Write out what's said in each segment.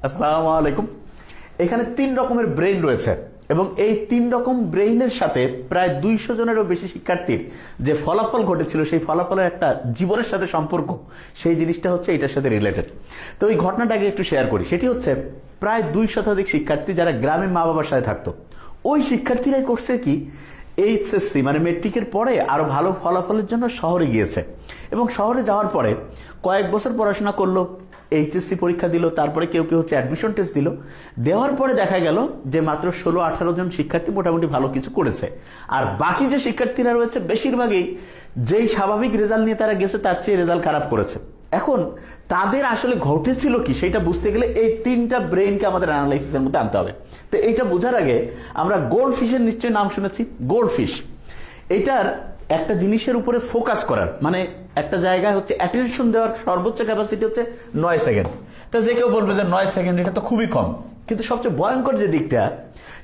আসসালামু আলাইকুম। এখানে 3 রকমের ব্রেইন রয়েছে এবং এই 3 রকম ব্রেইনের সাথে প্রায় 200 জনেরও বেশি শিক্ষার্থীর যে ফলাফল ঘটেছিল সেই ফলাফলের একটা জীবনের সাথে সম্পর্ক, সেই জিনিসটা হচ্ছে এটার সাথে রিলেটেড। তো ওই ঘটনাটাকে একটু শেয়ার করি। সেটি হচ্ছে প্রায় 2 শতাধিক শিক্ষার্থী যারা গ্রামে মা বাবার সাথে থাকতো, ওই শিক্ষার্থীরাই করছে কি এইচএসসি মানে মেট্রিকের পরে আরো ভালো ফলাফলের জন্য শহরে গিয়েছে এবং শহরে যাওয়ার পরে কয়েক বছর পড়াশোনা করলো, এইচএসসি পরীক্ষা দিল, তারপরে কেউ কেউ হচ্ছে অ্যাডমিশন টেস্ট দিল। দেওয়ার পরে দেখা গেল যে মাত্র 16-18 জন শিক্ষার্থী মোটামুটি ভালো কিছু করেছে, আর বাকি যে শিক্ষার্থীরা রয়েছে বেশিরভাগই যেই স্বাভাবিক রেজাল্ট নিয়ে তারা গেছে তার চেয়ে রেজাল্ট খারাপ করেছে। এখন তাদের আসলে ঘটেছিল কি সেটা বুঝতে গেলে এই 3টা ব্রেইনকে আমাদের অ্যানালাইসিসের মধ্যে আনতে হবে। তো এইটা বোঝার আগে আমরা গোল্ড ফিশের নিশ্চয়ই নাম শুনেছি। গোল্ড ফিশ এটার একটা জিনিসের উপরে ফোকাস করার মানে একটা জায়গায় হচ্ছে অ্যাটেনশন দেওয়ার সর্বোচ্চ ক্যাপাসিটি হচ্ছে 9 সেকেন্ড। তা যে কেউ বলবে যে 9 সেকেন্ড এটা তো খুবই কম, কিন্তু সবচেয়ে ভয়ঙ্কর যে দিকটা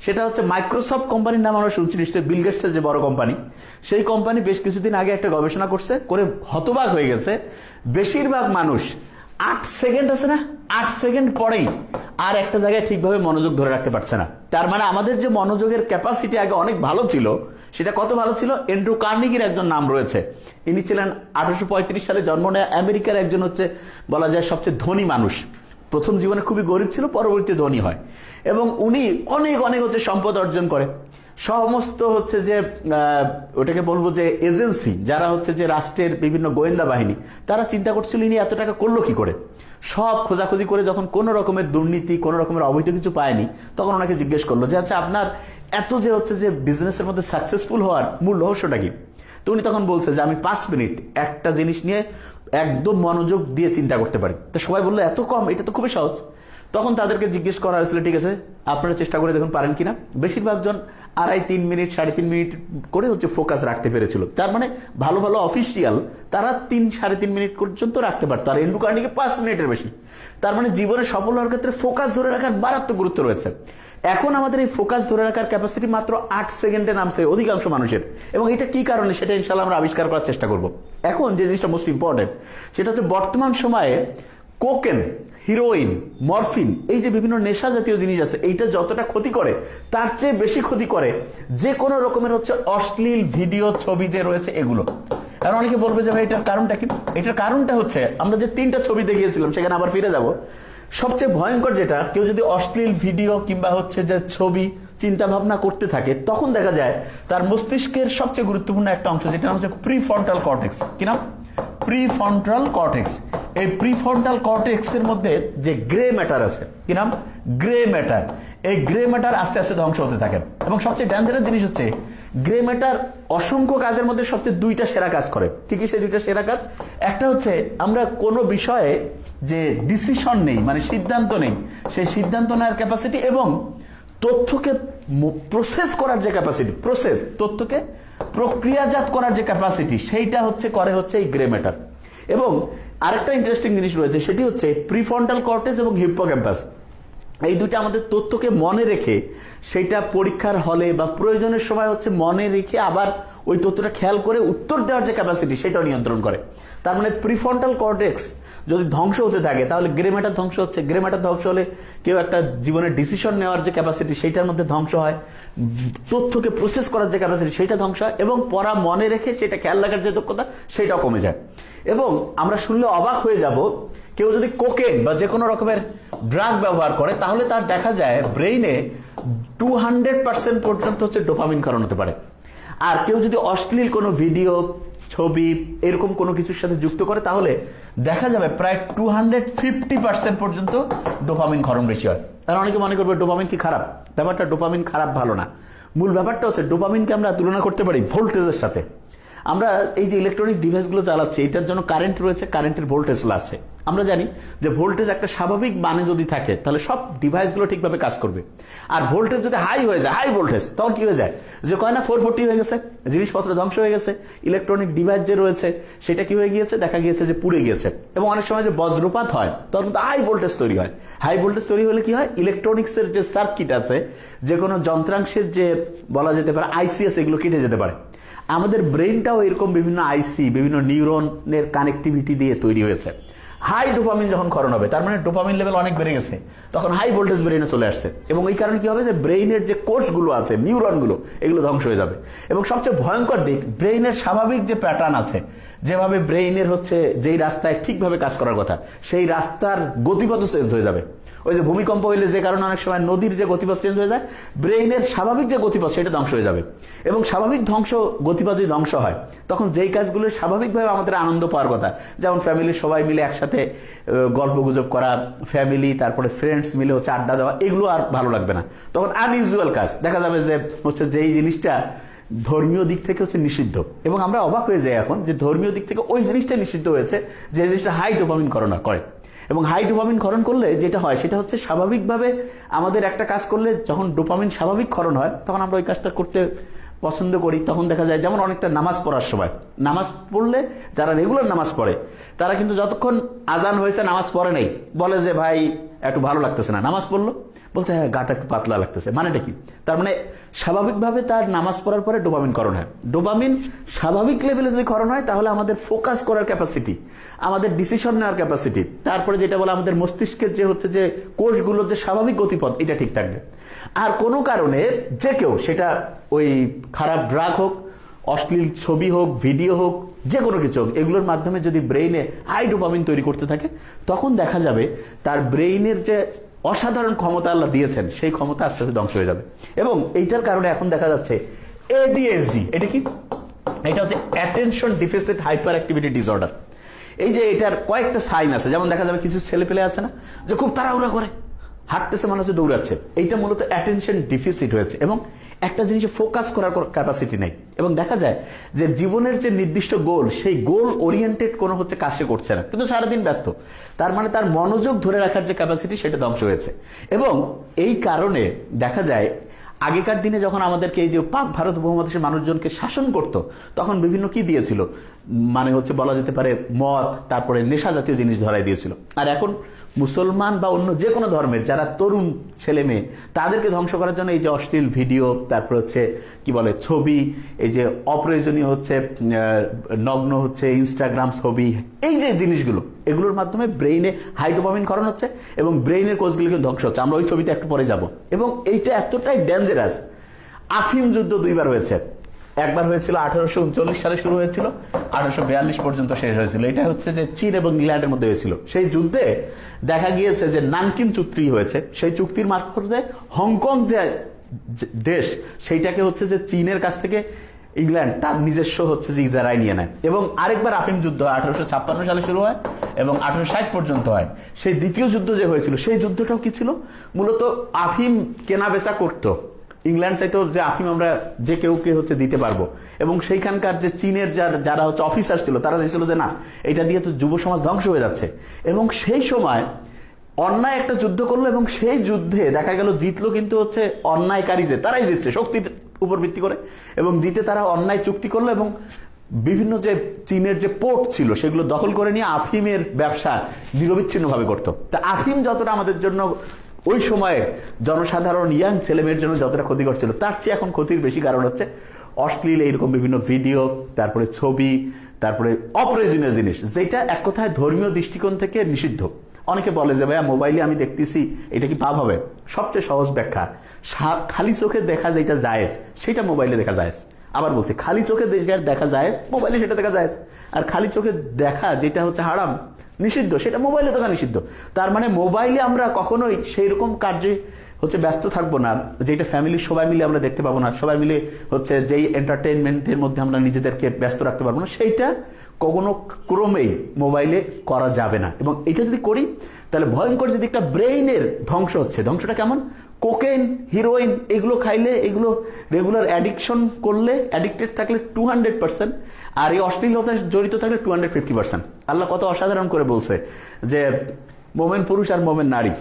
সেটা হচ্ছে মাইক্রোসফট কোম্পানির নাম আমরা শুনছি নিশ্চয়ই, বিল গেটসের যে বড় কোম্পানি, সেই কোম্পানি বেশ কিছুদিন আগে একটা গবেষণা করছে, করে হতবাক হয়ে গেছে। বেশিরভাগ মানুষ 8 সেকেন্ড আছে না, 8 সেকেন্ড পরেই আর একটা জায়গায় ঠিকভাবে মনোযোগ ধরে রাখতে পারছে না। তার মানে আমাদের যে মনোযোগের ক্যাপাসিটি আগে অনেক ভালো ছিল, সেটা কত ভালো ছিল। অ্যান্ড্রু কার্নেগির একজন নাম রয়েছে, ইনি ছিলেন 1835 সালে জন্ম নেয় আমেরিকার একজন হচ্ছে বলা যায় সবচেয়ে ধনী মানুষ। প্রথম জীবনে খুবই গরিব ছিল, পরবর্তীতে ধনী হয় এবং উনি অনেক অনেক হচ্ছে সম্পদ অর্জন করে। সমস্ত হচ্ছে যে ওটাকে বলবো যে এজেন্সি যারা হচ্ছে যে রাষ্ট্রের বিভিন্ন গোয়েন্দা বাহিনী, তারা চিন্তা করছিল ইনি এত টাকা করলো কি করে। সব খোঁজাখুঁজি করে যখন কোনো রকমের দুর্নীতি কোনো রকমের অবৈধ কিছু পায়নি, তখন ওনাকে জিজ্ঞেস করলো যে আচ্ছা আপনার এত যে হচ্ছে যে বিজনেসের মধ্যে সাকসেসফুল হওয়ার মূল রহস্যটা কি। তো উনি তখন বলছে যে আমি 5 মিনিট একটা জিনিস নিয়ে একদম মনোযোগ দিয়ে চিন্তা করতে পারি। তো সবাই বললো এত কম, এটা তো খুবই সহজ। তখন তাদেরকে জিজ্ঞেস করা হয়েছিল ঠিক আছে আপনারা চেষ্টা করে দেখুন পারেন কিনা। বেশিরভাগ জন 2.5-3 মিনিট 3.5 মিনিট করে হচ্ছে ফোকাস রাখতে পেরেছিল। তার মানে ভালো ভালো অফিসিয়াল তারা 3-3.5 মিনিট পর্যন্ত রাখতে পারতো, আর অ্যান্ড্রু কার্নেগি 5 মিনিটের বেশি। তার মানে জীবনে সফল হওয়ার ক্ষেত্রে ফোকাস ধরে রাখার মারাত্মক গুরুত্ব রয়েছে। এখন আমাদের এই ফোকাস ধরে রাখার ক্যাপাসিটি মাত্র 8 সেকেন্ডে নামছে অধিকাংশ মানুষের, এবং এটা কি কারণে সেটা ইনশাল্লাহ আমরা আবিষ্কার করার চেষ্টা করব। এখন যে জিনিসটা মোস্ট ইম্পর্টেন্ট সেটা হচ্ছে বর্তমান সময়ে কোকেন, হিরোইন, মরফিন, এই যে বিভিন্ন নেশা জাতীয় জিনিস আছে, এইটা যতটা ক্ষতি করে তার চেয়ে বেশি ক্ষতি করে যে কোনো রকমের হচ্ছে অশ্লীল ভিডিও ছবি যে রয়েছে এগুলো। আর অনেকে বলবে যে ভাই এটার কারণটা কি। এটার কারণটা হচ্ছে আমরা যে 3টা ছবি দেখিয়েছিলাম সেখানে আবার ফিরে যাব। সবচেয়ে ভয়ঙ্কর যেটা, কেউ যদি অশ্লীল ভিডিও কিংবা হচ্ছে যে ছবি চিন্তা ভাবনা করতে থাকে, তখন দেখা যায় তার মস্তিষ্কের সবচেয়ে গুরুত্বপূর্ণ একটা অংশ যেটা হচ্ছে প্রিফ্রন্টাল কর্টেক্স। কি নাম? Prefrontal cortex. এই প্রিফ্রন্টাল কর্টেক্সের মধ্যে যে গ্রে ম্যাটার আছে, কি নাম? Grey matter. এই গ্রে ম্যাটার আস্তে আস্তে ধ্বংস হতে থাকে এবং সবচেয়ে ডেঞ্জারাস জিনিস হচ্ছে গ্রে ম্যাটার অসংখ্য কাজের মধ্যে সবচেয়ে 2টা সেরা কাজ করে। ঠিকই সেই 2টা সেরা কাজ, একটা হচ্ছে আমরা কোনো বিষয়ে যে ডিসিশন নেই মানে সিদ্ধান্ত নেই, সেই সিদ্ধান্ত নেওয়ার ক্যাপাসিটি এবং তথ্যকে প্রসেস করার যে ক্যাপাসিটি, তথ্যকে প্রক্রিয়াজাত করার যে ক্যাপাসিটি, সেইটা হচ্ছে করে হচ্ছে এই গ্রে ম্যাটার। এবং আরেকটা ইন্টারেস্টিং জিনিস রয়েছে, সেটি হচ্ছে প্রিফ্রন্টাল কর্টেক্স এবং হিপ্পোক্যাম্পাস। এই দুইটা আমাদের তথ্যকে মনে রেখে সেইটা পরীক্ষার হলে বা প্রয়োজনের সময় হচ্ছে মনে রেখে আবার ওই তথ্যটা খেয়াল করে উত্তর দেওয়ার যে ক্যাপাসিটি সেটাও নিয়ন্ত্রণ করে। তার মানে প্রিফ্রন্টাল কর্টেক্স যদি ধ্বংস হতে থাকে তাহলে গ্রে ম্যাটার ধ্বংস হচ্ছে। গ্রে ম্যাটার ধ্বংস হলে কেউ একটা জীবনের ডিসিশন নেওয়ার যে ক্যাপাসিটি সেইটার মধ্যে ধ্বংস হয়, তথ্যকে প্রসেস করার যে ক্যাপাসিটি সেইটা ধ্বংস হয়, এবং পড়া মনে রেখে সেটা খেয়াল রাখার যে দক্ষতা সেটাও কমে যায়। এবং আমরা শুনলে অবাক হয়ে যাব, কেউ যদি কোকেন বা যে কোনো রকমের ড্রাগ ব্যবহার করে তাহলে তার দেখা যায় ব্রেইনে 200% পর্যন্ত হচ্ছে ডোপামিন ক্ষরণ হতে পারে। আর কেউ যদি অশ্লীল কোনো ভিডিও, ছবি এরকম কোনো কিছুর সাথে যুক্ত করে তাহলে দেখা যাবে প্রায় 250% পর্যন্ত ডোপামিন ক্ষরণ বেশি হয়। তারা অনেকে মনে করবে ডোপামিন কি খারাপ। ব্যাপারটা ডোপামিন খারাপ ভালো না। মূল ব্যাপারটা হচ্ছে ডোপামিনকে আমরা তুলনা করতে পারি ভোল্টেজের সাথে। আমরা এই যে ইলেকট্রনিক ডিভাইসগুলো চালাচ্ছি এটার জন্য কারেন্ট রয়েছে, কারেন্টের ভোল্টেজ আছে। আমরা জানি যে ভোল্টেজ একটা স্বাভাবিক মানে যদি থাকে তাহলে সব ডিভাইসগুলো ঠিকভাবে কাজ করবে। আর ভোল্টেজ যদি হাই হয়ে যায়, হাই ভোল্টেজ, তখন কি হয়ে যায় যে কয় না 440 হয়ে গেছে, জিনিসপত্র ধ্বংস হয়ে গেছে, ইলেকট্রনিক ডিভাইস যে রয়েছে সেটা কি হয়ে গিয়েছে, দেখা গিয়েছে যে পুড়ে গিয়েছে। এবং অনেক সময় যে বজ্রপাত হয় তখন কিন্তু হাই ভোল্টেজ তৈরি হয়। হাই ভোল্টেজ তৈরি হলে কি হয়, ইলেকট্রনিক্সের যে সার্কিট আছে, যে কোনো যন্ত্রাংশের যে বলা যেতে পারে আইসি আছে, এগুলো কেটে যেতে পারে। আমাদের ব্রেনটাও এরকম বিভিন্ন আইসি, বিভিন্ন নিউরনের কানেক্টিভিটি দিয়ে তৈরি হয়েছে। হাই ডোপামিন যখন ক্ষরণ হবে, তার মানে ডোপামিন লেভেল অনেক বেড়ে গেছে, তখন হাই ভোল্টেজ ব্রেইনে চলে আসছে, এবং এই কারণে কি হবে যে ব্রেইনের যে কোষগুলো আছে, নিউরনগুলো, এগুলো ধ্বংস হয়ে যাবে। এবং সবচেয়ে ভয়ঙ্কর দিক, ব্রেইনের স্বাভাবিক যে প্যাটার্ন আছে, যেভাবে ব্রেইনের হচ্ছে যেই রাস্তায় ঠিকভাবে কাজ করার কথা, সেই রাস্তার গতিপথ চেঞ্জ হয়ে যাবে। ওই যে ভূমিকম্প হইলে যে কারণে অনেক সময় নদীর যে গতিপথ চেঞ্জ হয়ে যায়, ব্রেইনের স্বাভাবিক যে গতিপথ সেটা ধ্বংস হয়ে যাবে। এবং স্বাভাবিক গতিপথ যদি ধ্বংস হয়, তখন যেই কাজগুলো স্বাভাবিকভাবে আমাদের আনন্দ পাওয়ার কথা, যেমন ফ্যামিলির সবাই মিলে একসাথে গল্প গুজব করা, ফ্যামিলি তারপরে ফ্রেন্ডস মিলে হচ্ছে আড্ডা দেওয়া, এগুলো আর ভালো লাগবে না। তখন আনইউজুয়াল কাজ দেখা যাবে যে হচ্ছে যেই জিনিসটা ধর্মীয় দিক থেকে হচ্ছে নিষিদ্ধ, এবং আমরা অবাক হয়ে যাই এখন যে ধর্মীয় দিক থেকে ওই জিনিসটা নিষিদ্ধ হয়েছে যে জিনিসটা হাই ডোপামিন ক্ষরণ করে। এবং হাই ডোপামিন ক্ষরণ করলে যেটা হয় সেটা হচ্ছে স্বাভাবিকভাবে আমাদের একটা কাজ করলে যখন ডোপামিন স্বাভাবিক ক্ষরণ হয়, তখন আমরা ওই কাজটা করতে পছন্দ করি। তখন দেখা যায় যেমন অনেকটা নামাজ পড়ার সময়, নামাজ পড়লে যারা রেগুলার নামাজ পড়ে তারা কিন্তু যতক্ষণ আজান হয়েছে নামাজ পড়ে নেই, বলে যে ভাই একটু ভালো লাগতেছে না, নামাজ পড়লো, বলছে হ্যাঁ গাটা একটু পাতলা লাগতেছে, মানেটা কি? তার মানে স্বাভাবিকভাবে তার নামাজ পড়ার পরে ডোপামিন ক্ষরণ হয়। ডোপামিন স্বাভাবিক লেভেলে যদি ক্ষরণ হয়, তাহলে আমাদের ফোকাস করার ক্যাপাসিটি, আমাদের ডিসিশন নেওয়ার ক্যাপাসিটি, তারপরে যেটা বলে আমাদের মস্তিষ্কের যে হচ্ছে যে কোষগুলোর যে স্বাভাবিক গতিপথ, এটা ঠিক থাকবে। আর কোনো কারণে যে কেউ, সেটা ওই খারাপ ড্রাগ হোক, অশ্লীল ছবি হোক, ভিডিও হোক, যে কোনো কিছু হোক, এগুলোর মাধ্যমে যদি ব্রেইনে হাই ডোপামিন তৈরি করতে থাকে, তখন দেখা যাবে তার ব্রেইনের যে অসাধারণ ক্ষমতা আল্লাহ দিয়েছেন, সেই ক্ষমতা আস্তে আস্তে ধ্বংস হয়ে যাবে। এবং এইটার কারণে এখন দেখা যাচ্ছে এডিএইচডি। এটা কি? এটা হচ্ছে attention deficit hyper activity disorder. এই যে এটার কয়েকটা সাইন আছে, যেমন দেখা যাবে কিছু ছেলে পেলে আছে না, যে খুব তাড়াহুড়া করে হাঁটতেছে, মনে হচ্ছে দৌড়াচ্ছে, এইটা মূলত অ্যাটেনশন ডিফিসিট হয়েছে, এবং একটা জিনিসে ফোকাস করার ক্যাপাসিটি নেই। এবং দেখা যায় যে জীবনের যে নির্দিষ্ট গোল, সেই গোল ওরিয়েন্টেড কোনো হচ্ছে কাজ সে করছে না, কিন্তু সারাদিন ব্যস্ত, তার মানে তার মনোযোগ ধরে রাখার যে ক্যাপাসিটি, সেটা ধ্বংস হয়েছে। এবং এই কারণে দেখা যায় আগেকার দিনে যখন আমাদেরকে এই যে পাক ভারত উপমহাদেশের মানুষজনকে শাসন করত, তখন বিভিন্ন কি দিয়েছিল, মানে হচ্ছে বলা যেতে পারে মদ, তারপরে নেশা জাতীয় জিনিস ধরাই দিয়েছিল। আর এখন মুসলমান বা অন্য যে কোনো ধর্মের যারা তরুণ ছেলে মেয়ে, তাদেরকে ধ্বংস করার জন্য এই যে অশ্লীল ভিডিও, তারপর হচ্ছে কি বলে ছবি, এই যে অপ্রয়োজনীয় হচ্ছে নগ্ন হচ্ছে ইনস্টাগ্রাম ছবি, এই যে জিনিসগুলো, এগুলোর মাধ্যমে ব্রেইনে হাই ডোপামিন ক্ষরণ হচ্ছে এবং ব্রেইনের কোষগুলোকে ধ্বংস হচ্ছে। আমরা ওই ছবিতে একটু পরে যাব। এবং এইটা এতটাই ডেঞ্জারাস, আফিম যুদ্ধ দুইবার হয়েছে। একবার হয়েছিল 1839 সালে শুরু হয়েছিল, 1842 পর্যন্ত শেষ হয়েছিল। এটা হচ্ছে যে চীন এবং ইংল্যান্ডের মধ্যে হয়েছিল। সেই যুদ্ধে দেখা গিয়েছে যে নানকিন চুক্তি হয়েছে, সেই চুক্তির মারফতে হংকং যে দেশ, সেইটাকে হচ্ছে যে চীনের কাছ থেকে ইংল্যান্ড তার নিজস্ব হচ্ছে যে ইজারায় নিয়ে নেয়। এবং আরেকবার আফিম যুদ্ধ 1856 সালে শুরু হয় এবং 1860 পর্যন্ত হয়। সেই দ্বিতীয় যুদ্ধ যে হয়েছিল, সেই যুদ্ধটাও কি ছিল, মূলত আফিম কেনা বেচা করতো। ইংল্যান্ড চাইতো যে আফিম আমরা যে কেউকে হচ্ছে দিতে পারবো, এবং সেইখানকার যে চীনের যারা হচ্ছে অফিসার ছিল, তারা চাইছিল যে না, এটা দিয়ে তো যুব সমাজ ধ্বংস হয়ে যাচ্ছে। এবং সেই সময় অন্যায় একটা যুদ্ধ করলো, এবং সেই যুদ্ধে দেখা গেল জিতলো কিন্তু হচ্ছে অন্যায়কারী, যে তারাই জিতছে শক্তির উপর ভিত্তি করে, এবং জিতে তারা অন্যায় চুক্তি করলো এবং বিভিন্ন যে চীনের যে পোর্ট ছিল সেগুলো দখল করে নিয়ে আফিমের ব্যবসা নিরবিচ্ছিন্নভাবে করতো। তা আফিম যতটা আমাদের জন্য ওই সময়ের জনসাধারণ ইয়াং ছেলেমেয়ের জন্য যতটা ক্ষতিকর ছিল, তার চেয়ে এখন ক্ষতির বেশি কারণ হচ্ছে অশ্লীল এইরকম বিভিন্ন ভিডিও, তারপরে ছবি, তারপরে অপ্রয়োজনীয় জিনিস, যেটা এক কথায় ধর্মীয় দৃষ্টিকোণ থেকে নিষিদ্ধ। অনেকে বলে যে ভাইয়া মোবাইলে আমি দেখতেছি, এটা কি পাপ হবে? সবচেয়ে সহজ ব্যাখ্যা, খালি চোখে দেখা যেটা জায়েজ, সেটা মোবাইলে দেখা জায়েজ। আবার বলছি, খালি চোখে দেখা জায়েজ, মোবাইলে সেটা দেখা জায়েজ। আর খালি চোখে দেখা যেটা হচ্ছে হারাম, নিষিদ্ধ, সেটা মোবাইলে দেখা নিষিদ্ধ। তার মানে মোবাইলে আমরা কখনোই সেই রকম কার্যে হচ্ছে ব্যস্ত থাকবো না, যেটা ফ্যামিলির সবাই মিলে আমরা দেখতে পাবো না, সবাই মিলে হচ্ছে যেই এন্টারটেইনমেন্টের মধ্যে আমরা নিজেদেরকে ব্যস্ত রাখতে পারবো না, সেইটা কোনো ক্রমেই মোবাইলে করা যাবে না। এবং এটা যদি করি, তাহলে ভয়ঙ্কর যে দিকটা ব্রেইনের ধ্বংস হচ্ছে। ধ্বংসটা কেমন? কোকেন, হিরোইন, এগুলো খাইলে, এগুলো রেগুলার অ্যাডিকশন করলে, অ্যাডিক্টেড থাকলে 200%, আর এই অশ্লীলতায় জড়িত থাকলে 250%। আল্লাহ কত অসাধারণ করে বলছে যে মোমেন পুরুষ আর মোমেন নারী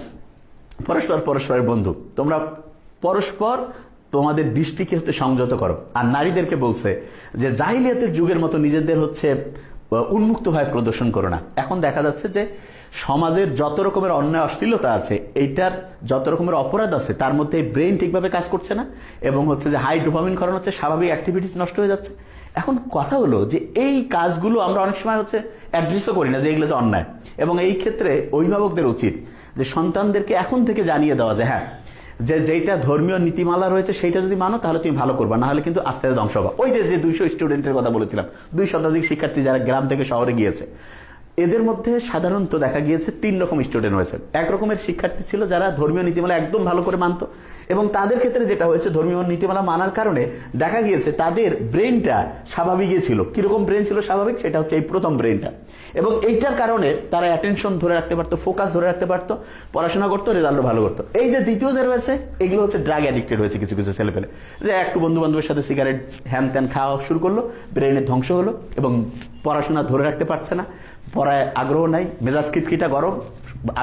পরস্পরের বন্ধু, তোমরা পরস্পর তোমাদের দৃষ্টিকে হচ্ছে সংযত করো। আর নারীদেরকে বলছে যে জাহিলিয়াতের যুগের মতো নিজেদের হচ্ছে উন্মুক্তভাবে প্রদর্শন করো না। এখন দেখা যাচ্ছে যে সমাজের যত রকমের অন্যায় অশ্লীলতা আছে, এইটার যত রকমের অপরাধ আছে, তার মধ্যে ব্রেন ঠিকভাবে কাজ করছে না এবং হচ্ছে যে হাই ডোপামিন ক্ষরণ হচ্ছে, স্বাভাবিক অ্যাক্টিভিটিস নষ্ট হয়ে যাচ্ছে। এখন কথা হলো যে এই কাজগুলো আমরা অনেক সময় হচ্ছে অ্যাড্রেসও করি না যে এগুলো যে অন্যায়, এবং এই ক্ষেত্রে অভিভাবকদের উচিত যে সন্তানদেরকে এখন থেকে জানিয়ে দেওয়া যে হ্যাঁ, যে যেটা ধর্মীয় নীতিমালা রয়েছে সেইটা যদি মানো তাহলে তুমি ভালো করবা, না হলে কিন্তু আস্তে আস্তে ধ্বংস হবা। ওই যে 200 স্টুডেন্টের কথা বলেছিলাম, 2 শতাধিক শিক্ষার্থী যারা গ্রাম থেকে শহরে গিয়েছে, এদের মধ্যে সাধারণত দেখা গিয়েছে 3 রকম স্টুডেন্ট হয়েছে। এক রকমের শিক্ষার্থী ছিল যারা ধর্মীয় নীতিমালা একদম ভালো করে মানত, এবং তাদের ক্ষেত্রে যেটা হয়েছে ধর্মীয় নীতিমালা মানার কারণে দেখা গিয়েছে তাদের ব্রেনটা স্বাভাবিকই ছিল। কিরকম ব্রেন ছিল স্বাভাবিক, সেটা হচ্ছে এই প্রথম ব্রেনটা, এবং এইটার কারণে তারা অ্যাটেনশন ধরে রাখতে পারতো, ফোকাস ধরে রাখতে পারতো, পড়াশোনা করতো, রেজাল্টও ভালো করতো। এই যে দ্বিতীয় যে রয়েছে, এগুলো হচ্ছে ড্রাগ অ্যাডিক্টেড হয়েছে কিছু কিছু ছেলেপেলে, যে একটু বন্ধু বান্ধবের সাথে সিগারেট হ্যান ত্যান খাওয়া শুরু করলো, ব্রেনের ধ্বংস হলো এবং পড়াশোনা ধরে রাখতে পারছে না, পড়ায় আগ্রহ নাই, মেজাজ খিটখিটা গরম,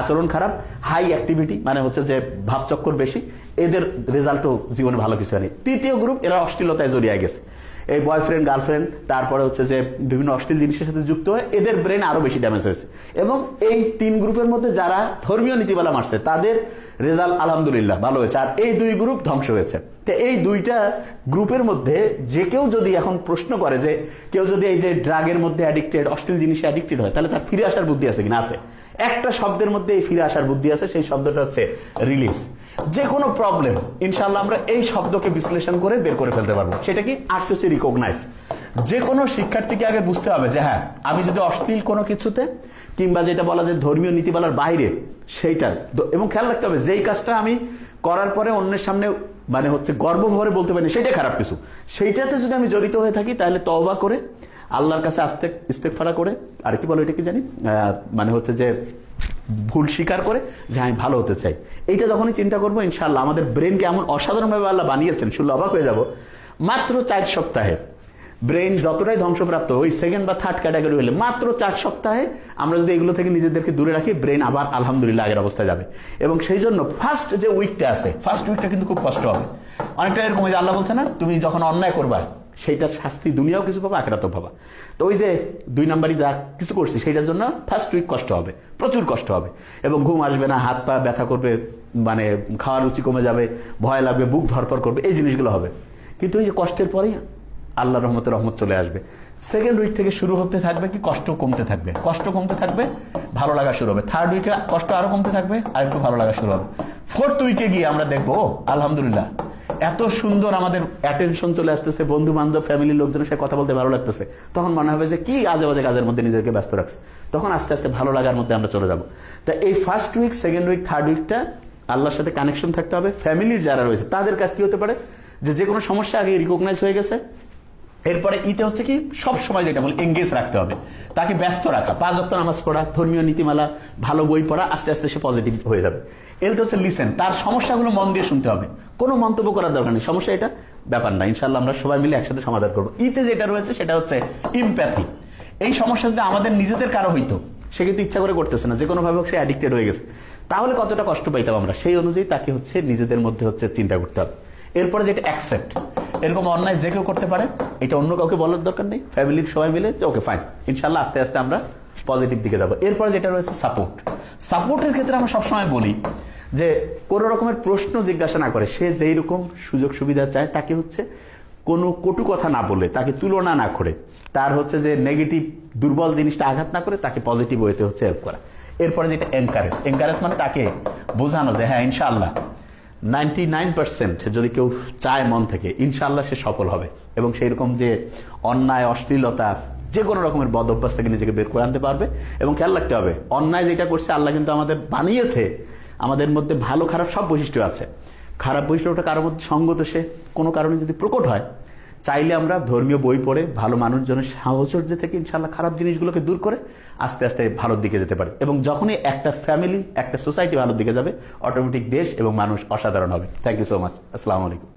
আচরণ খারাপ, হাই অ্যাক্টিভিটি মানে হচ্ছে যে ভাবচক্কর বেশি, এদের রেজাল্টও জীবনে ভালো কিছু হয়নি। তৃতীয় গ্রুপ, এরা অশ্লীলতায় জড়িয়ে গেছে, এই বয়ফ্রেন্ড গার্লফ্রেন্ড, তারপরে হচ্ছে যে বিভিন্ন অশ্লীল জিনিসের সাথে যুক্ত হয়ে এদের ব্রেন আরো বেশি ড্যামেজ হয়েছে। এবং এই 3 গ্রুপের মধ্যে যারা ধর্মীয় নীতিমালা মারছে তাদের রেজাল্ট আলহামদুলিল্লাহ ভালো হয়েছে, আর এই 2 গ্রুপ ধ্বংস হয়েছে। তো এই 2টা গ্রুপের মধ্যে যে কেউ যদি এখন প্রশ্ন করে যে কেউ যদি এই যে ড্রাগের মধ্যে অ্যাডিক্টেড, অশ্লীল জিনিসে অ্যাডিক্টেড হয়, তাহলে তার ফিরে আসার বুদ্ধি আছে কিনা? আছে। একটা শব্দের মধ্যে এই ফিরে আসার বুদ্ধি আছে, সেই শব্দটা হচ্ছে রিলিজ। যে কোনো প্রবলেম ইনশাআল্লাহ আমরা এই শব্দকে বিশ্লেষণ করে বের করে ফেলতে পারবো। সেটা কি? আর্ট হচ্ছে রিকগনাইজ। যে কোনো শিক্ষার্থীকে আগে বুঝতে হবে যে হ্যাঁ, আমি যদি অশ্লীল কোনো কিছুতে কিংবা যেটা বলা যায় ধর্মীয় নীতিমালার বাইরে সেইটা, এবং খেয়াল রাখতে হবে যেই কাজটা আমি করার পরে অন্যের সামনে মানে হচ্ছে গর্বভরে বলতে পারি সেটাই খারাপ কিছু, সেইটাতে যদি আমি জড়িত হয়ে থাকি তাহলে তওবা করে আল্লাহর কাছে ইস্তেগফার করে, আর কি বলো এটা কি জানি, মানে হচ্ছে যে ভুল স্বীকার করে যে আমি ভালো হতে চাই, এইটা যখনই চিন্তা করবো ইনশাআল্লাহ আমাদের ব্রেনকে এমন অসাধারণভাবে আল্লাহ বানিয়েছেন, শুনলে অবাক হয়ে যাব। মাত্র 4 সপ্তাহে ব্রেন যতটাই ধ্বংসপ্রাপ্ত, ওই 2nd বা 3rd ক্যাটাগরি হলে মাত্র 4 সপ্তাহে আমরা যদি এগুলো থেকে নিজেদেরকে দূরে রাখি, ব্রেন আবার আলহামদুলিল্লাহ আগের অবস্থায় যাবে। এবং সেই জন্য ফার্স্ট যে উইকটা আছে, ফার্স্ট উইকটা কিন্তু খুব কষ্ট হবে। অনেকটা এরকম যে আল্লাহ বলছে না, তুমি যখন অন্যায় করবা সেইটার শাস্তি দুনিয়াও কিছু পাবা, আখিরাতেও পাবা। তো ওই যে 2 নাম্বারই যা কিছু করছি সেইটার জন্য ফার্স্ট উইক কষ্ট হবে, প্রচুর কষ্ট হবে, এবং ঘুম আসবে না, হাত পা ব্যথা করবে, মানে খাওয়ার রুচি কমে যাবে, ভয় লাগবে, বুক ধরপড় করবে, এই জিনিসগুলো হবে। কিন্তু এই যে কষ্টের পরেই আল্লাহ রহমতের রহমত চলে আসবে। 2nd উইক থেকে শুরু হতে থাকবে কি, কষ্ট কমতে থাকবে, কষ্ট কমতে থাকবে, ভালো লাগা শুরু হবে। 3rd উইকে কষ্ট আরো কমতে থাকবে, আর একটু ভালো লাগা শুরু হবে। 4th উইকে গিয়ে আমরা দেখবো আলহামদুলিল্লাহ এত সুন্দর আমাদের অ্যাটেনশন চলে আসতেছে, বন্ধু বান্ধব ফ্যামিলির লোকজনের সাথে কথা বলতে ভালো লাগতেছে, তখন মনে হবে যে কি আজে বাজে কাজের মধ্যে নিজেকে ব্যস্ত রাখছে, তখন আস্তে আস্তে ভালো লাগার মধ্যে আমরা চলে যাব। তা এই first week, 2nd week, 3rd উইকটা আল্লাহর সাথে কানেকশন থাকতে হবে। ফ্যামিলির যারা রয়েছে তাদের কাছে কি হতে পারে যে কোনো সমস্যা আগে রিকগনাইজ হয়ে গেছে, এরপরে ইতে হচ্ছে কি সব সময় যেটা বলি এঙ্গেজ রাখতে হবে, তাকে ব্যস্ত রাখা, 5 ওয়াক্ত নামাজ পড়া, ধর্মীয় নীতিমালা, ভালো বই পড়া, আস্তে আস্তে সে পজিটিভ হয়ে যাবে। এলটা হচ্ছে লিসেন, তার সমস্যাগুলো মন দিয়ে শুনতে হবে, কোনো মন্তব্য করার দরকার নেই, সমস্যা এটা ব্যাপার না, ইনশাআল্লাহ আমরা সবাই মিলে একসাথে সমাধান করবো। ইতে যেটা রয়েছে সেটা হচ্ছে ইমপ্যাথি। এই সমস্যা যদি আমাদের নিজেদের কারো হইতো, সে কিন্তু ইচ্ছা করে করতেছে না, যে কোনো ভাবে সে অ্যাডিক্টেড হয়ে গেছে, তাহলে কতটা কষ্ট পাইতাম আমরা, সেই অনুযায়ী তাকে হচ্ছে নিজেদের মধ্যে হচ্ছে চিন্তা করতে হবে। এরপরে যেটা অ্যাকসেপ্ট, এরকম অন্যায় যে কেউ করতে পারে, এটা অন্য কাউকে বলার দরকার নেই, ফ্যামিলির সবাই মিলে যে ওকে ফাইন, ইনশাআল্লাহ আস্তে আস্তে আমরা পজিটিভ দিকে যাবো। এরপরে যেটা রয়েছে সাপোর্ট। সাপোর্টের ক্ষেত্রে আমরা সবসময় বলি যে কোনো রকমের প্রশ্ন জিজ্ঞাসা না করে, সে যেই রকম সুযোগ সুবিধা চায় তাকে হচ্ছে কোনো কটু কথা না বলে, তাকে তুলনা না করে, তার হচ্ছে যে নেগেটিভ দুর্বল জিনিসটা আঘাত না করে তাকে পজিটিভ ওয়েতে হচ্ছে হেল্প করা। এরপরে যেটা এনকারেজ মানে তাকে বোঝানো যে হ্যাঁ ইনশাআল্লাহ 99% যদি কেউ চায় মন থেকে, ইনশাআল্লাহ সে সফল হবে, এবং সেই রকম যে অন্যায়, অশ্লীলতা, যে কোনো রকমের বদ অভ্যাস থেকে নিজেকে বের করে আনতে পারবে। এবং খেয়াল রাখতে হবে অন্যায় যেটা করছে আল্লাহ কিন্তু আমাদের বানিয়েছে, আমাদের মধ্যে ভালো খারাপ সব বৈশিষ্ট্য আছে, খারাপ বৈশিষ্ট্যটা কারোর মধ্যে সঙ্গত সে কোনো কারণে যদি প্রকট হয়, চাইলে আমরা ধর্মীয় বই পড়ে ভালো মানুষজনের সাহচর্য থেকে ইনশাআল্লাহ খারাপ জিনিসগুলোকে দূর করে আস্তে আস্তে ভালোর দিকে যেতে পারে। এবং যখনই একটা ফ্যামিলি, একটা সোসাইটি ভালোর দিকে যাবে, অটোমেটিক দেশ এবং মানুষ অসাধারণ হবে। Thank you so much. আসসালামু আলাইকুম।